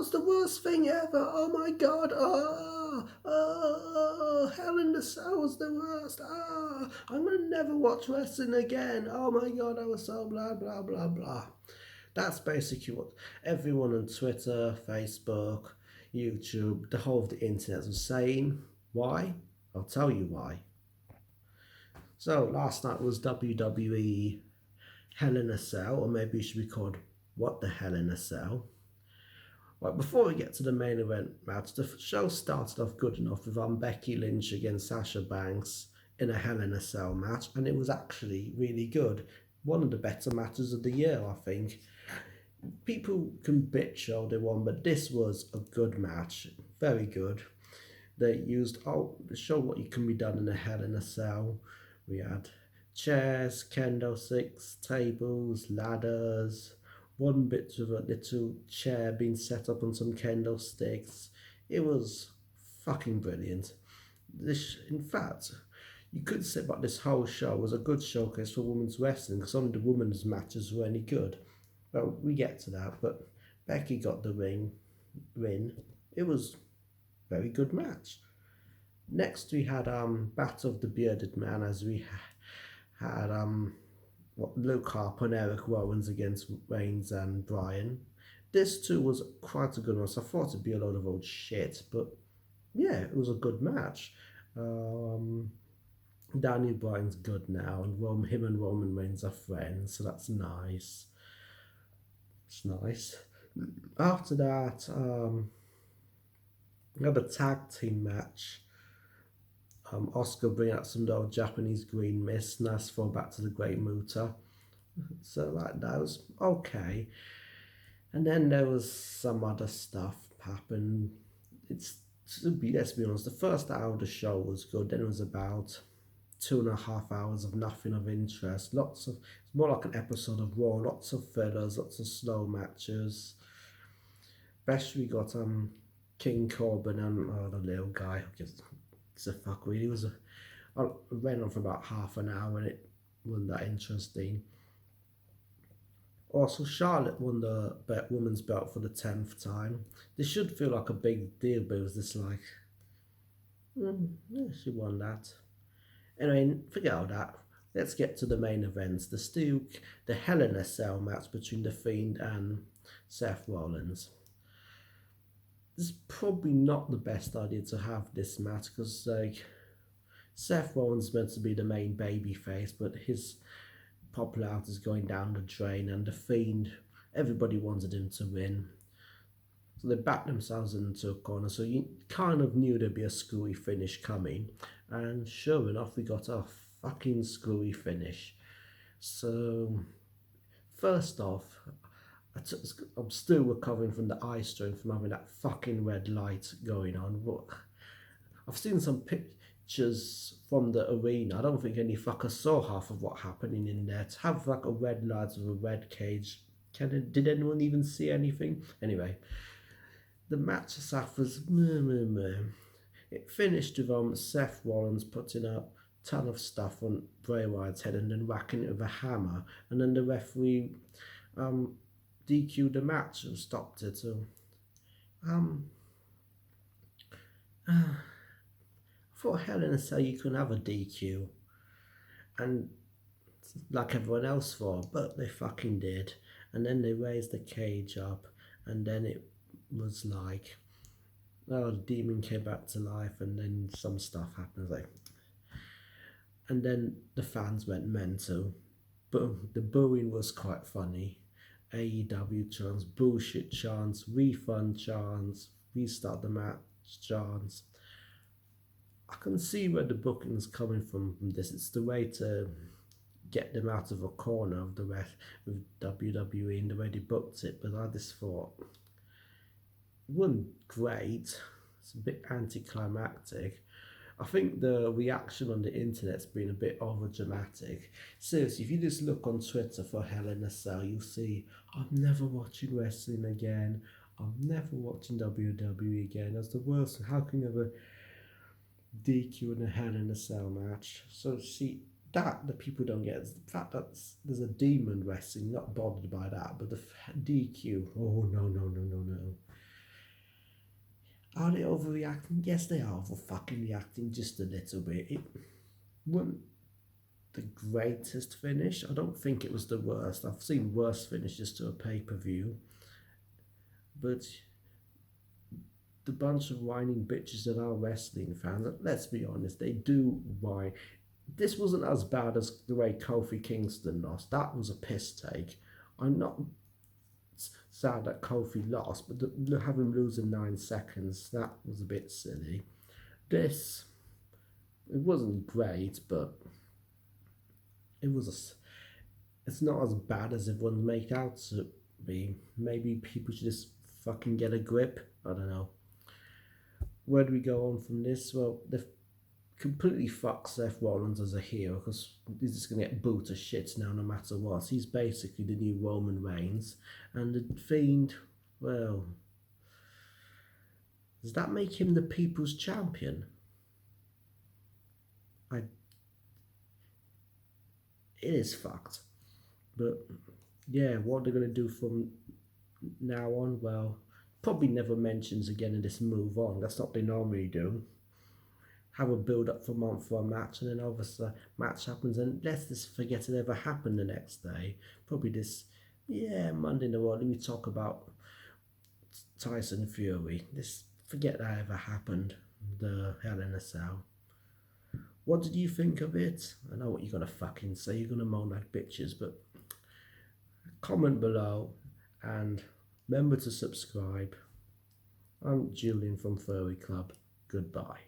was the worst thing ever. Oh my God. Oh, Hell in the Cell was the worst. I'm going to never watch wrestling again. Oh my God, I was so blah, blah, blah, blah. That's basically what everyone on Twitter, Facebook, YouTube, the whole of the internet was saying. Why? I'll tell you why. So last night was WWE Hell in a Cell, or maybe it should be called What the Hell in a Cell. Right, before we get to the main event match, the show started off good enough with Becky Lynch against Sasha Banks in a Hell in a Cell match, and it was actually really good. One of the better matches of the year, I think. People can bitch all they want, but this was a good match. Very good. They used to show what you can be done in a Hell in a Cell. We had chairs, kendo sticks, tables, ladders, one bit of a little chair being set up on some kendo sticks. It was fucking brilliant. In fact, you could say about this whole show was a good showcase for women's wrestling because only the women's matches were any good. Well, we get to that, but Becky got the win. It was a very good match. Next, we had Battle of the Bearded Man, as we had Luke Harper and Eric Rowan's against Reigns and Bryan. This too was quite a good one. So I thought it'd be a load of old shit, but yeah, it was a good match. Daniel Bryan's good now, and him and Roman Reigns are friends, so that's nice. It's nice. After that, we had a tag team match. Oscar bring out some old Japanese green mist, nice throwback to the Great Muta. So that was okay. And then there was some other stuff happen. Let's be honest, the first hour of the show was good. Then it was about 2.5 hours of nothing of interest. It's more like an episode of Raw. Lots of fillers, lots of slow matches. Best we got King Corbin and the little guy. It's a fuck really. It went on for about half an hour and it wasn't that interesting. Also, Charlotte won the women's belt for the 10th time. This should feel like a big deal, but it was just like, yeah, she won that. Anyway, forget all that. Let's get to the main events. The Hell in a Cell match between The Fiend and Seth Rollins. This is probably not the best idea to have this match because Seth Rollins is meant to be the main babyface, but his popularity is going down the drain, and The Fiend, everybody wanted him to win. So they backed themselves into a corner, so you kind of knew there'd be a screwy finish coming. And sure enough, we got a fucking screwy finish. So, first off, I'm still recovering from the eye strain from having that fucking red light going on. I've seen some pictures from the arena. I don't think any fucker saw half of what happening in there. To have like a red light with a red cage, did anyone even see anything? Anyway, the match suffers. It finished with Seth Rollins putting a ton of stuff on Bray Wyatt's head and then whacking it with a hammer, and then the referee DQ'd the match and stopped it. So, I thought Hell in a Cell you couldn't have a DQ, and like everyone else thought, but they fucking did. And then they raised the cage up, and then it was like, oh, the demon came back to life, and then some stuff happened. And then the fans went mental. But the booing was quite funny. AEW chants, bullshit chants, refund chants, restart the match chants. I can see where the booking's coming from this. It's the way to get them out of a corner of the rest with WWE and the way they booked it. But I just thought, it wasn't great. It's a bit anticlimactic. I think the reaction on the internet's been a bit over dramatic. Seriously, if you just look on Twitter for Hell in a Cell, you'll see, I'm never watching wrestling again. I'm never watching WWE again. That's the worst. How can you have a DQ in a Hell in a Cell match? So see, that the people don't get is the fact that there's a demon wrestling, not bothered by that, but the DQ, oh no. Are they overreacting? Yes, they are over fucking reacting just a little bit. It wasn't the greatest finish. I don't think it was the worst. I've seen worse finishes to a pay-per-view. But the bunch of whining bitches that are wrestling fans, let's be honest, they do whine. This wasn't as bad as the way Kofi Kingston lost. That was a piss take. I'm not sad that Kofi lost, but have him lose in 9 seconds, that was a bit silly. This, it wasn't great, but it's not as bad as everyone's made out to be. Maybe people should just fucking get a grip. I don't know. Where do we go on from this? Well, they've completely fucked Seth Rollins as a hero because he's just going to get booed to shit now no matter what. He's basically the new Roman Reigns. And the Fiend, well, does that make him the people's champion? It is fucked. But yeah, what they're going to do from now on, well, probably never mentions again and just move on. That's what they normally do. Have a build up for a month for a match, and then obviously match happens, and let's just forget it ever happened the next day. Probably this, yeah, Monday in the morning we talk about Tyson Fury. Just forget that ever happened. The Hell in a Cell. What did you think of it? I know what you're gonna fucking say. You're gonna moan like bitches, but comment below and remember to subscribe. I'm Julian from Furry Club. Goodbye.